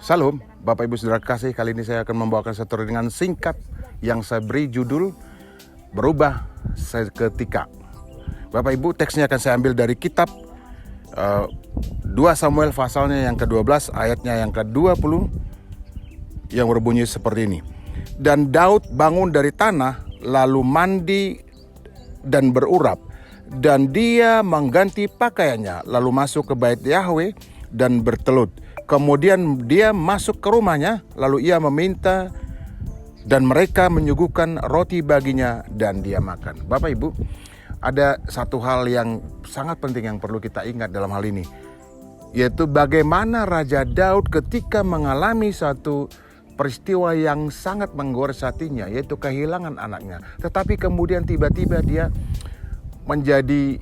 Salam, Bapak Ibu Saudara kasih. Kali ini saya akan membawakan satu renungan singkat yang saya beri judul Berubah Seketika. Bapak Ibu, teksnya akan saya ambil dari kitab 2 Samuel pasalnya yang ke-12 ayatnya yang ke-20 yang berbunyi seperti ini. Dan Daud bangun dari tanah lalu mandi dan berurap, dan dia mengganti pakaiannya lalu masuk ke bait Yahweh dan bertelut. Kemudian dia masuk ke rumahnya, lalu ia meminta dan mereka menyuguhkan roti baginya dan dia makan. Bapak Ibu, ada satu hal yang sangat penting yang perlu kita ingat dalam hal ini, yaitu bagaimana Raja Daud ketika mengalami satu peristiwa yang sangat menggores hatinya, yaitu kehilangan anaknya. Tetapi kemudian tiba-tiba dia menjadi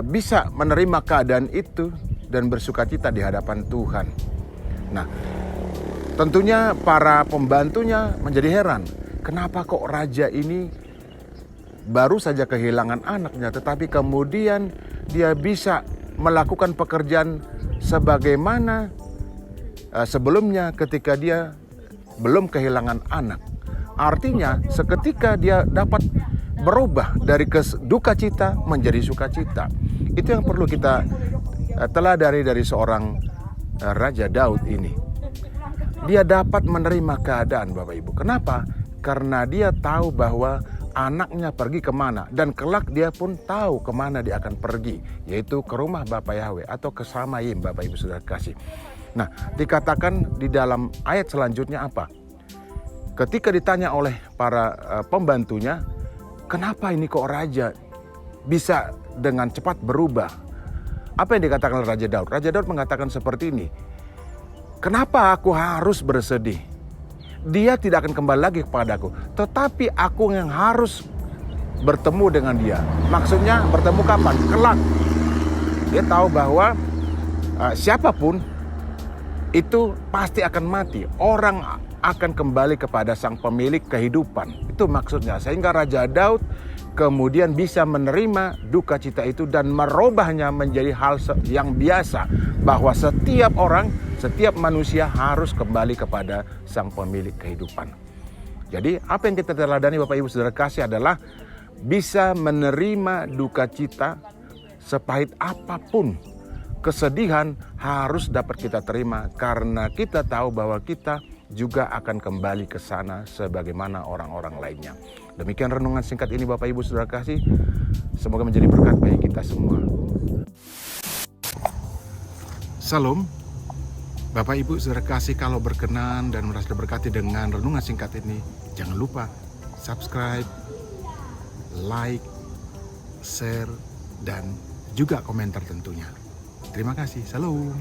bisa menerima keadaan itu dan bersukacita di hadapan Tuhan. Nah, tentunya para pembantunya menjadi heran. Kenapa kok raja ini baru saja kehilangan anaknya, tetapi kemudian dia bisa melakukan pekerjaan sebagaimana sebelumnya ketika dia belum kehilangan anak. Artinya seketika dia dapat berubah dari duka cita menjadi sukacita. Itu yang perlu kita teladani dari seorang Raja Daud ini. Dia dapat menerima keadaan, Bapak Ibu. Kenapa? Karena dia tahu bahwa anaknya pergi kemana, dan kelak dia pun tahu kemana dia akan pergi, yaitu ke rumah Bapa Yahweh atau ke Samayim, Bapak Ibu Saudara kasih. Nah, dikatakan di dalam ayat selanjutnya apa? Ketika ditanya oleh para pembantunya, kenapa ini kok raja bisa dengan cepat berubah? Apa yang dikatakan oleh Raja Daud? Raja Daud mengatakan seperti ini, kenapa aku harus bersedih? Dia tidak akan kembali lagi kepadaku, tetapi aku yang harus bertemu dengan dia. Maksudnya bertemu kapan? Kelak. Dia tahu bahwa siapapun itu pasti akan mati. Orang akan kembali kepada sang pemilik kehidupan. Itu maksudnya. Sehingga Raja Daud kemudian bisa menerima duka cita itu dan merubahnya menjadi hal yang biasa, bahwa setiap orang, setiap manusia harus kembali kepada sang pemilik kehidupan. Jadi apa yang kita teladani Bapak Ibu Saudara kasih adalah bisa menerima duka cita sepahit apapun. Kesedihan harus dapat kita terima karena kita tahu bahwa kita juga akan kembali ke sana sebagaimana orang-orang lainnya. Demikian renungan singkat ini Bapak Ibu Saudara kasih. Semoga menjadi berkat bagi kita semua. Salam. Bapak Ibu Saudara kasih, kalau berkenan dan merasa diberkati dengan renungan singkat ini, jangan lupa subscribe, like, share, dan juga komentar tentunya. Terima kasih. Salam.